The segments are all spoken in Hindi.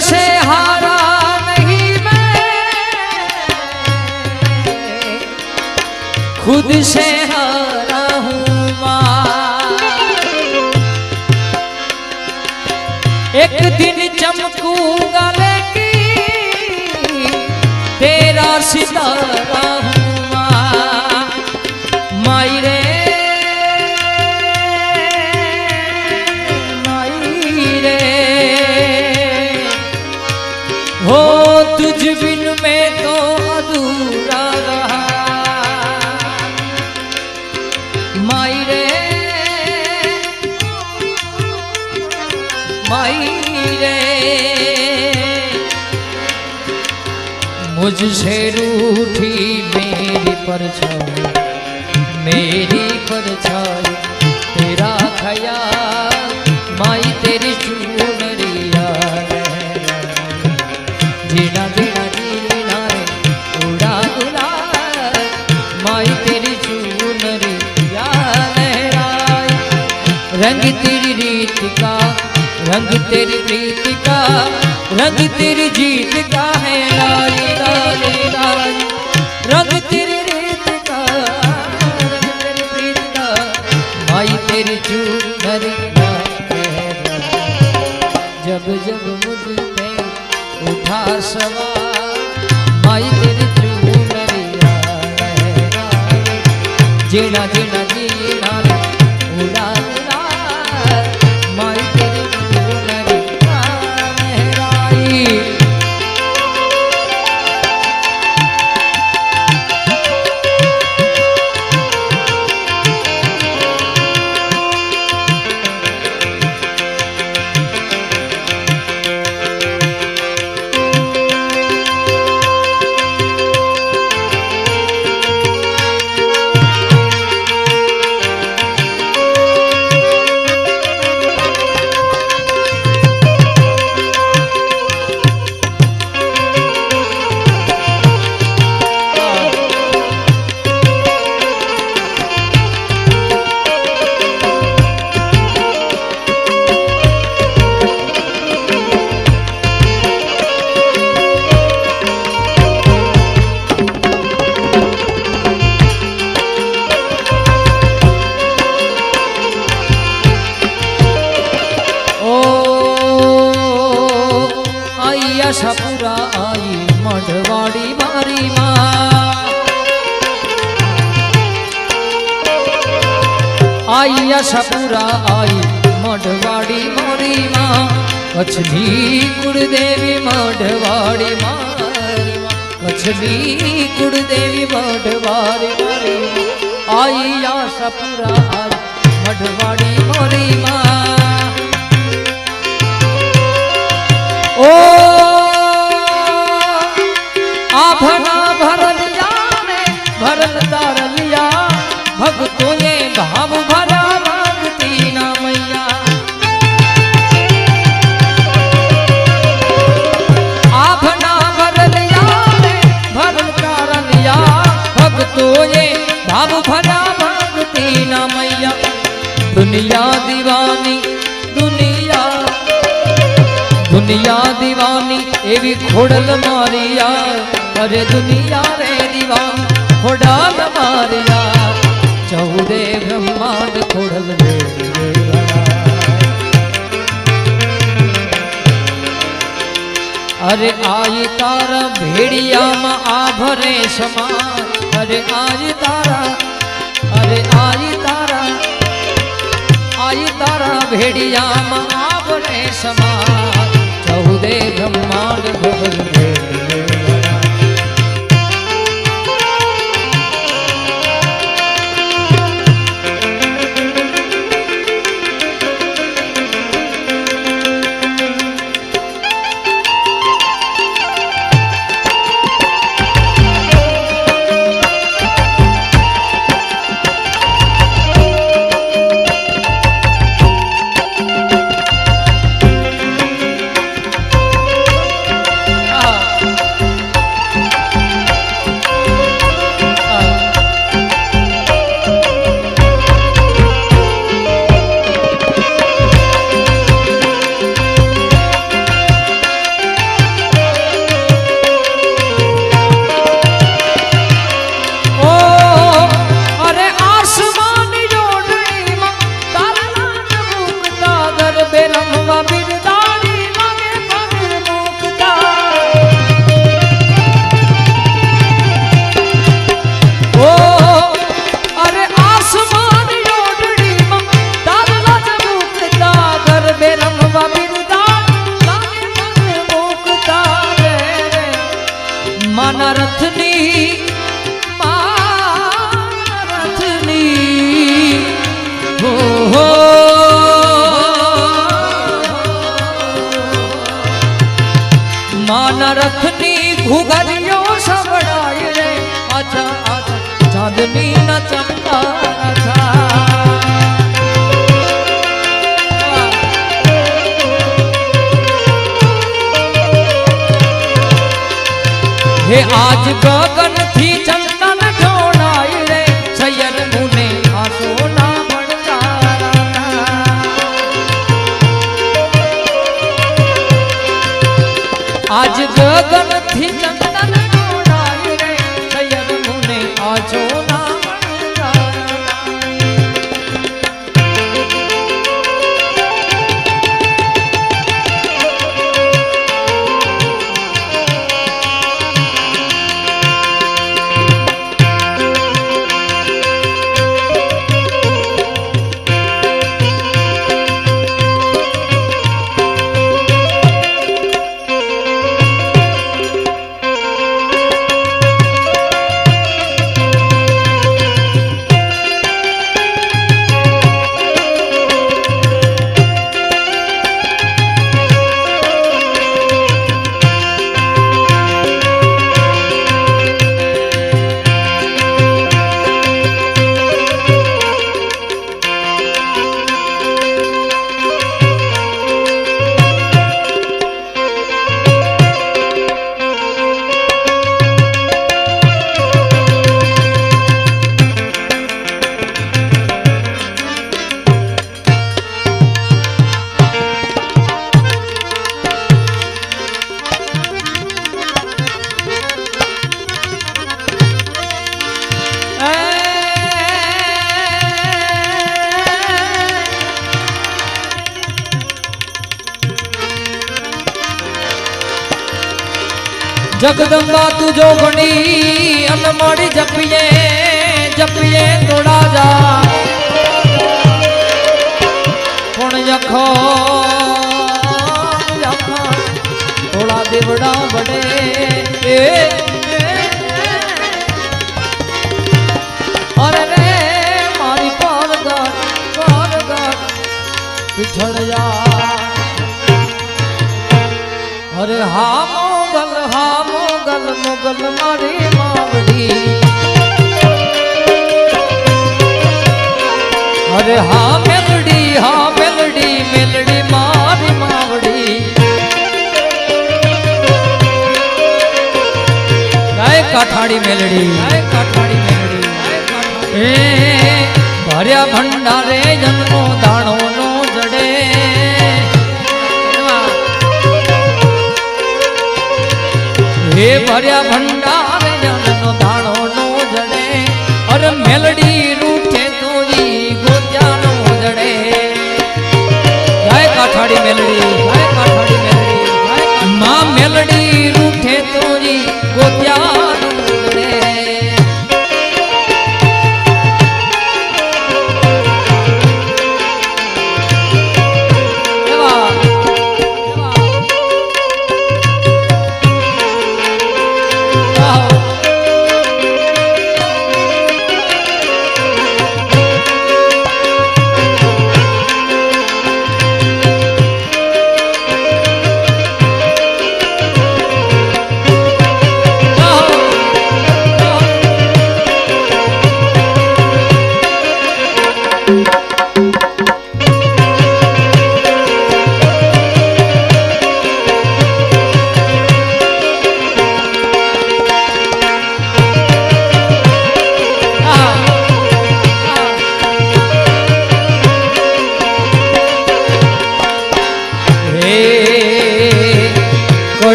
से हारा नहीं मैं, खुद से हारा हूँ माँ। एक दिन चमकूंगा लेकिन तेरा सितारा हूँ माँ। माई रे हो, तुझ बिन मैं तो अधूरा रहा। माई रे माई रे, मुझसे रूठी मेरी परछाई, मेरी परछाई तेरा ख्याल। माई तेरी चुनरिया जीना जीना जीना रे उड़ा उड़ा, माई तेरी चुनरिया लहराए। रंग तेरी रीत का, रंग तेरी प्रीत का, रंग तेरी जीत का है लाली लाली लाली। रंग तेरी रीत का, रंग तेरी प्रीत का, माई तेरी चुनरिया लहराए। जब जब मुझ पे उठा सवार, माई तेरी चुनरिया लहराए। जीना जीना जीना उड़ा उड़ा, माई तेरी चुनरिया लहराई। आशापुरा आई मढ़वाड़ी मारी माँ, आई आशापुरा आई मढ़वाड़ी मारी माँ। कच्छनी कुलदेवी मढ़वाड़ी मारी माँ, कच्छनी कुलदेवी मढ़वाड़ी मारी माँ। आई आशापुरा आई मढ़वाड़ी मारी माँ। ओ आभना भरलिया ने भरल तारलिया, भक्तों ने भाव भरा मांगती ना मैया। आभना भरलिया ने भरल तारलिया, भक्तों ने भाव भरा मांगती ना मैया। दुनिया दीवानी दुनिया, दुनिया दीवानी एवी खोड़ल मारिया। अरे दुनिया रे दीवान खोड़ल मारिया, 14 ब्रह्मांड खोड़ल रे। अरे आई तारा भेड़िया में आभरे समान, अरे आई तारा, अरे आई तारा, आई तारा भेड़िया में आभरे समान। 14 ब्रह्मांड खोड़ल रे। માના રથની ઘુઘરીઓ સંભળાય રે આછા આછા ચાંદની ના ચમકારા થા હે આજ ગગન થી ચંદન ઢોળાય રે સૈયદ મુને આસો ના आज गगन थी चंदन ढोळाय रे सैयद मुने आजो ना जगदम्बा तू जोगणी अनमोड़ी जपिए जपिए तोड़ा जा पुण यखो थोड़ा देवड़ा बड़े अरे रे मारी पारगढ़ पिछड़ जा अरे हा मोगल मोगल मारी मावड़ी अरे हा मेलडी मेलडी मारी मावड़ी गाय काठाड़ी मेलडी ए भर्या भंडारे जन्मो दाणो नो जड़े हे भर्या भंडार जनो धाणो नो जड़े अरे मेलडी रूठे तोरी गोत्या नो जड़े गाय काठाड़ी मेलडी मां मेलडी रूठे तोरी गोत्या नो जड़े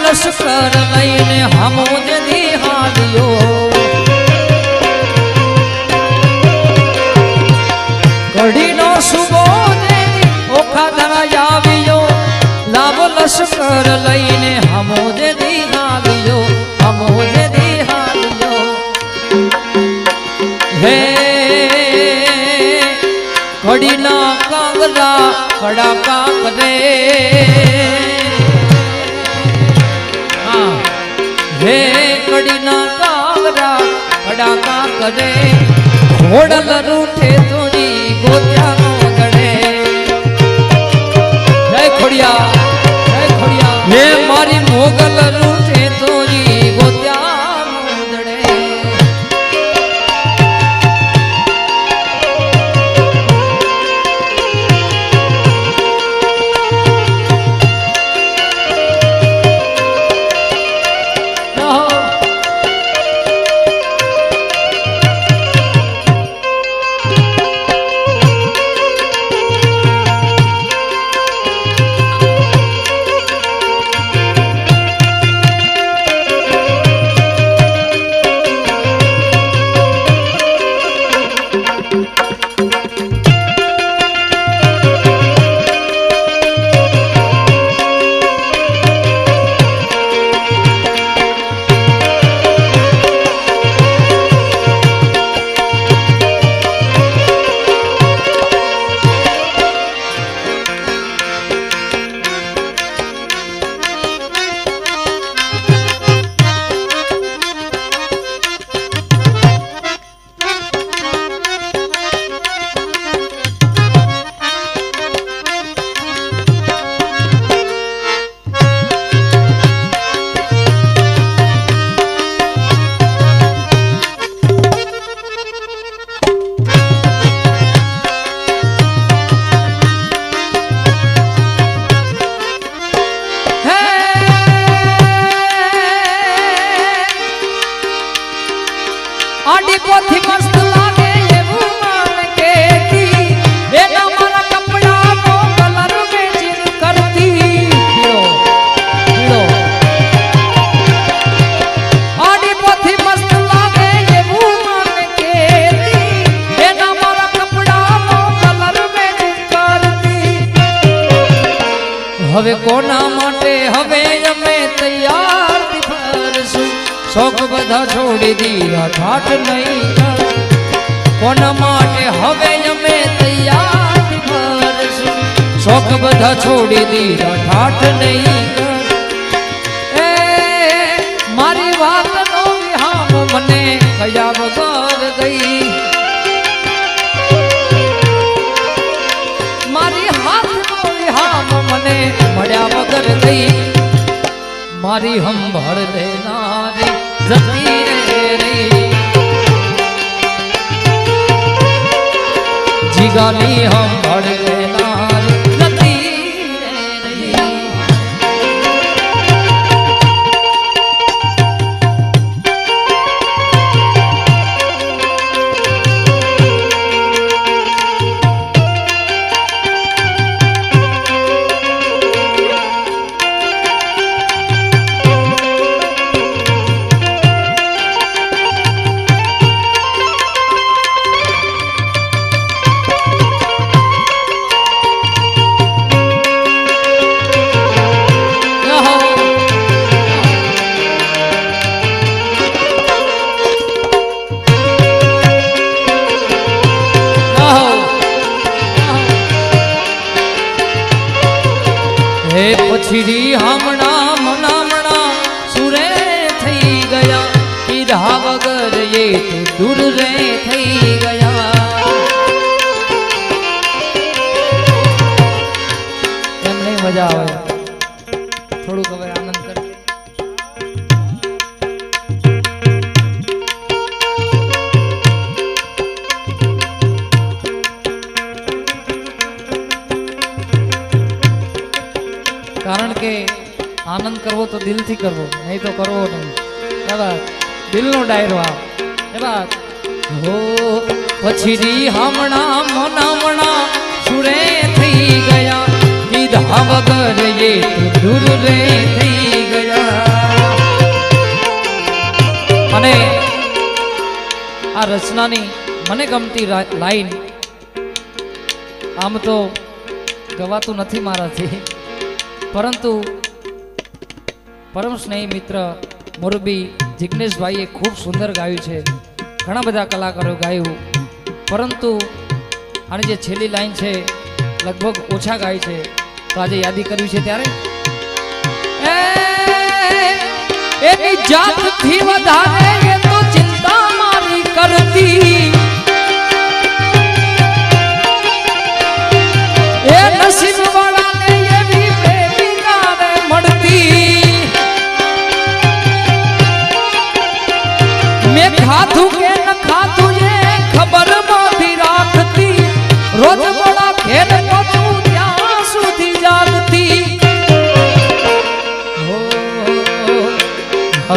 लश्कर लईने हमो जदी हालियो घड़ी नो सुबो जदी ओखा धरा जावियो लाभ लश्कर लईने हमो जदी हालियो हे घड़ी ना कांगला खड़ा कांगरे करे घोड़ल रूठे तुझी गोत्या नो गड़े जय खोड़िया ये मारी मोगल रूठे तुझी गोत्या नो गड़े आडी पोथी मस्त लागे एवं मान के दी एना मारा कपड़ा नो कलर मैचिंग करती हीरो आडी पोथी मस्त लागे एवं मान के दी एना मारा कपड़ा नो कलर मैचिंग करती हवे कोना माटे हवे અમે તૈયાર થી ફરશું શોક બધા છોડી દીધા ઠાઠ નહીં કર કોના માટે હવે અમે તૈયાર થી ફરશું શોક બધા છોડી દીધા ઠાઠ નહીં કર એ મારી વાત નો વિહામ મને કયા વગર ગઈ મારી હાથ નો વિહામ મને મળ્યા વગર ગઈ मारी हम भर देनारी जती रे जिगानी हम भर देनारी जती रे पछड़ी हमणा मनामणा सुरे थई गया कीधा वगर ये तो दूर रे थई गया एमने मजा आवे थोड़ू कवे आनंद कर कारण के आनंद करवो तो दिल थी करवो नहीं तो करवो नहीं क्या बात दिल नो डायरो आ बात हो पछड़ी हमणा मनामणा सुरे थई गया कीधा वगर ये तो दूर रे थई गया अने आ रचनानी मने गमती लाइन आम तो गवातुं नथी माराथी परंतु परम स्नेही मित्र मोरबी जिग्नेश भाई खूब सुंदर गायु है घना बधा कलाकारों गायु परंतु आने जे छेली लाइन है लगभग ओछा गाय है तो आज यादी करवी है त्यारे एनी जात थी वधारे ये तो चिंता मारी करती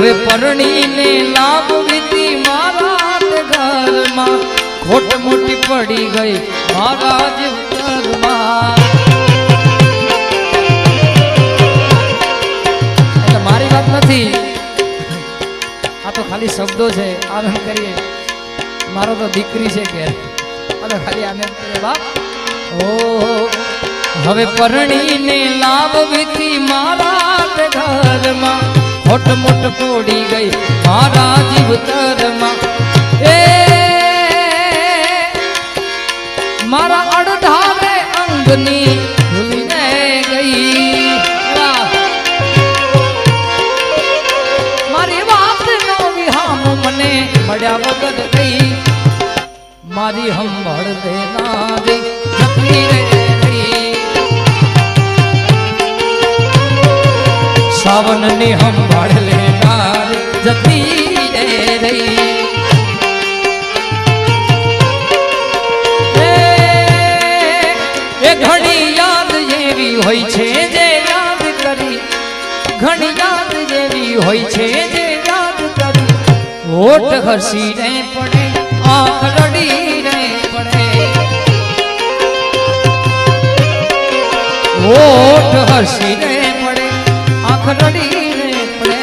હવે પરણીને લાભ વીતી મારા તે ઘરમાં ખોટ મોટી પડી ગઈ મારા જીવનમાં એટલે મારી વાત નથી આ તો ખાલી શબ્દો છે આનંદ કરીએ મારો તો દીકરી છે કે આ તો ખાલી આનંદ કરીએ બાપ ઓ હવે પરણીને લાભ વીતી મારા તે ઘરમાં ખોટ મોટ પડી ગઈ મારા જીવતરમાં એ મારા અડધારે અંગની ભૂલીને ગઈ મારી વાત નો વિહામ મને મળ્યા વગર ગઈ મારી હંભળ દેના દે જતી રે સાવન ની હંભાળ લેનાર જતી રે રહી એ ઘણી યાદ જેવી હોય છે જે યાદ કરી ઘણી યાદ જેવી હોય છે જે યાદ કરી હોઠ હસી રે પડે આંખ રડી રે પડે હોઠ હસી રે પડે આંખ રડી રે પડે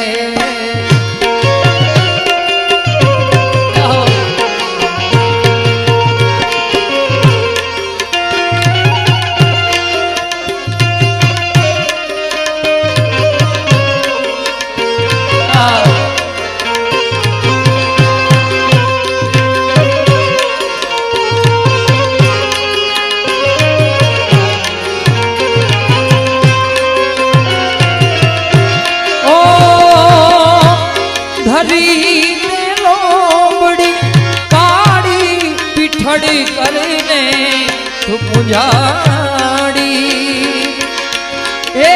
કરીને તું પૂજાડી એ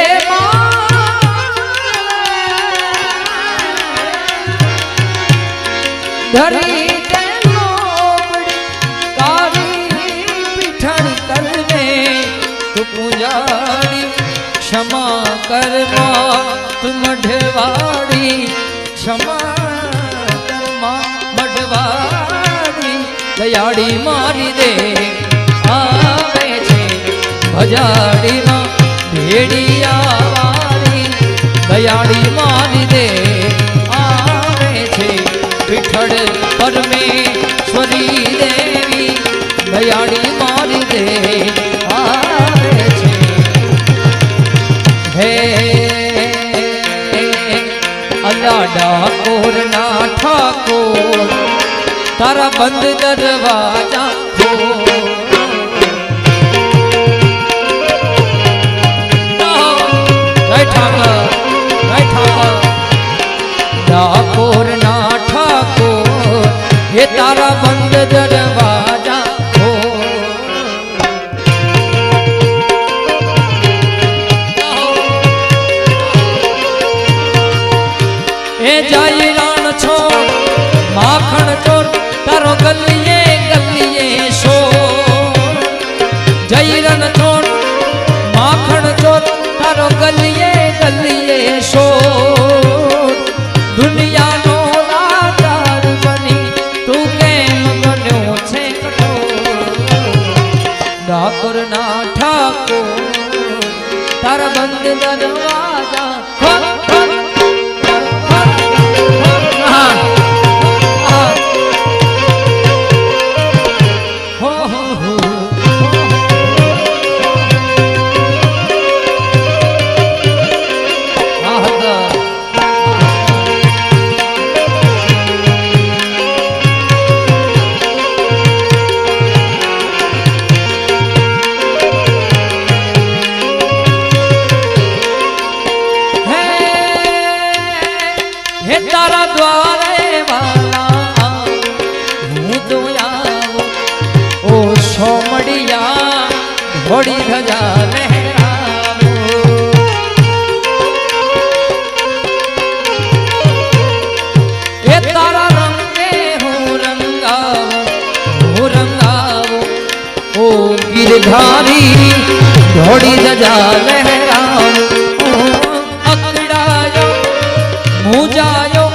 ધરી કાળી પીઠડી કરીને તું પૂજાડી ક્ષમા કરમાં તું મઢવાડી ક્ષમા કરમાં મઢવાડી દયાળી મારી દે આવે છે ભજાડીમાં ભેડિયાવાળી દયાળી મારી દે આવે છે વિઠ્ઠલ પરમેશ્વરી દેવી દયાળી મારી દે આવે છે હે અલ્લા ડાકોર ના ઠાકોર તારા બંધ દરવાજા ડાકોર ના ઠાકોર એ તારા બંધ દરવાજા એ જાય રાણ છો માખણ ચોર તારો ગલીએ ગલીએ શો જયરન ચોર માખણ ચોર તારો ગલીએ ગલીએ શો દુનિયાનો લાચાર બની તું કેમ બન્યો છે ડાકોર ના ઠાકોર તારા બંધ દરવાજા તારા દ્વારે વાલા હું તો આવો ઓ સોમડિયા ઘોડી ધજા લહેરાવો એ તારા રંગે હું રંગાવો ઓ ગિરધારી ઘોડી ધજા લહેરાવો અકડાયો મુજાયો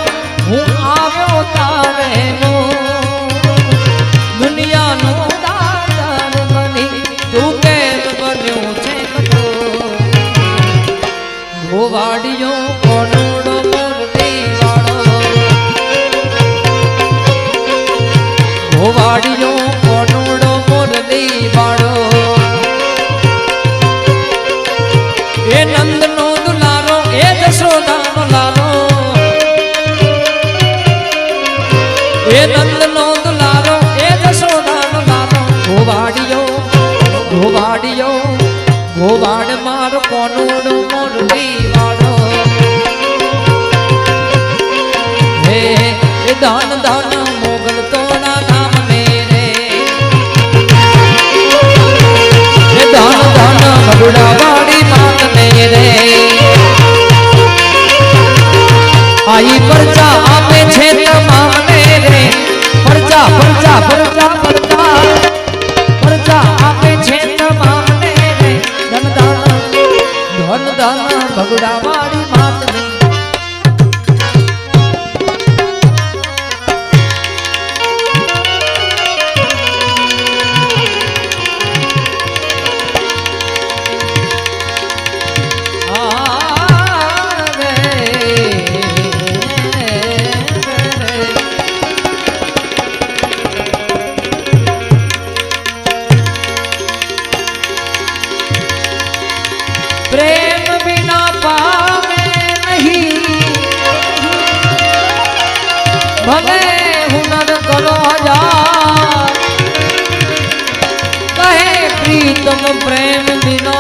ગોવાડિયો કોનુડો મોરલી વાળો ગોવાડિયો કોનુડો મોરલી વાળો એ નંદનો દુલારો એ જશોદાનો લાલો એ નંદનો દુલારો એ જશોદાનો લાલો ગોવાડિયો ગોવાડિયો ગોવાડ મારો કોનુડો મોરલી વાળો હે દાન દાન મોગલ તોના ધામ મેરે હે દાન દાન ભગુડા વાડી માત મેરે આઈ પરચા આપે છે તમામ મેરે પરચા પરચા પરચા પરચા પરચા આપે છે તમામ ધન ધન ભગુડા વાળી માત प्रेम बिना पावे नहीं भले हुनर करो हजार कहे प्रीतम प्रेम बिना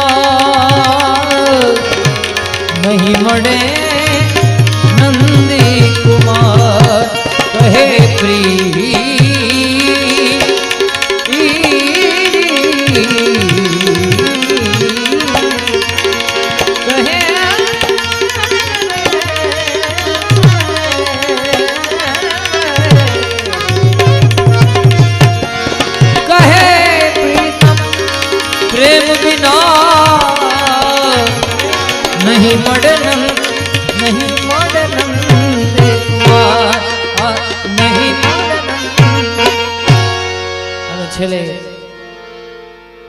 नहीं मरे नंदी कुमार कहे प्री प्रेम बिना नहीं मडनम नहीं मडनम नहीं मडनम અને છેલ્લે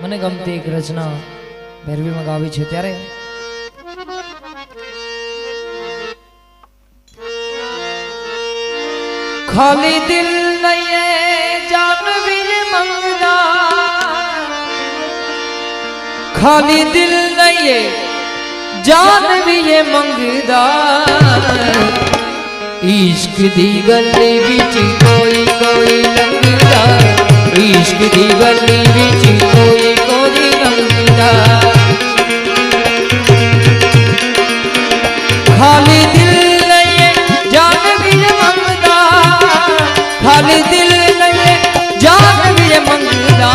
મને ગમતી એક રચના ભૈરવીમાં ગાવી છે ત્યારે ખાલી દિલ નહીં જાનવીર મંગલા खाली दिल नहीं जान भी ये मंगदा इश्क दी गली बिच कोई कोई लंगदा इश्क दी गली बिच कोई कोई लंगदा खाली दिल नहीं जान भी ये मंगदा खाली दिल नहीं जान भी ये मंगदा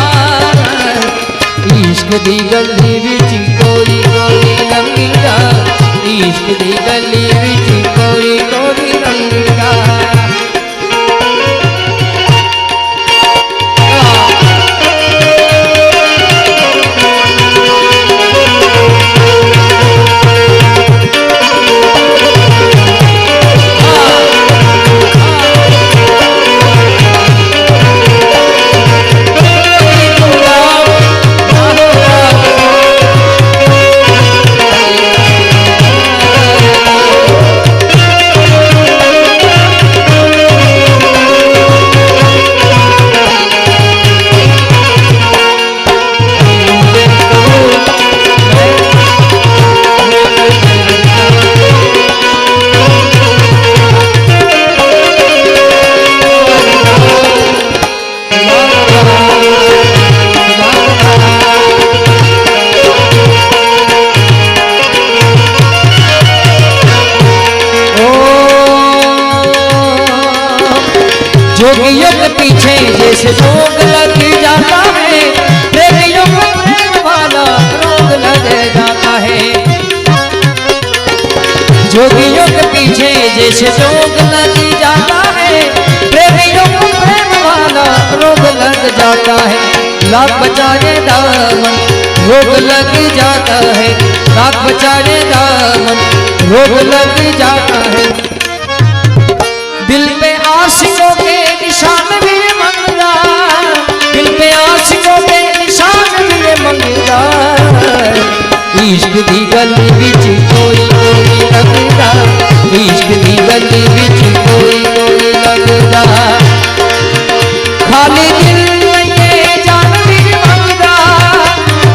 इश्क दी गली विच कोई कोई लंगदा इश्क दी गली विच कोई कोई लंगदा जोगियों के पीछे जैसे रोग लग जाता है प्रेमियों को प्रेम वाला रोग लग जाता है जोगियों के पीछे जैसे रोग लग जाता है प्रेमियों को प्रेम वाला रोग लग जाता है लाख बचाने दामन रोग लग जाता है लाख बचाने दामन रोग लग जाता है दिल पे आशिकों के निशान भी मंगदा दिल पे आशिकों के निशान भी मंगदा इश्क दी गली विच कोई कोई लगदा इश्क दी गली विच कोई कोई लगदा खाली दिल ये जान भी मंगदा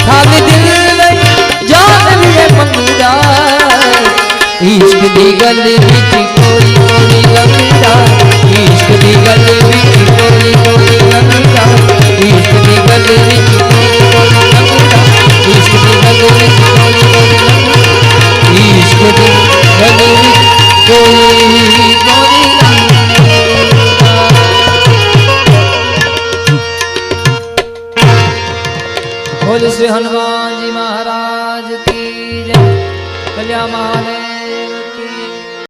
खाली दिल जान भी मंगदा इश्क दी गली विच कोई कोई लगदा इश्क दी गली विच कोई कोई लगदा इश्क दी गली विच कोई कोई लगदा इश्क दी गली विच कोई कोई लगदा इश्क दी गली विच कोई कोई बोल श्री हनुमान जी महाराज की जय। कल्याण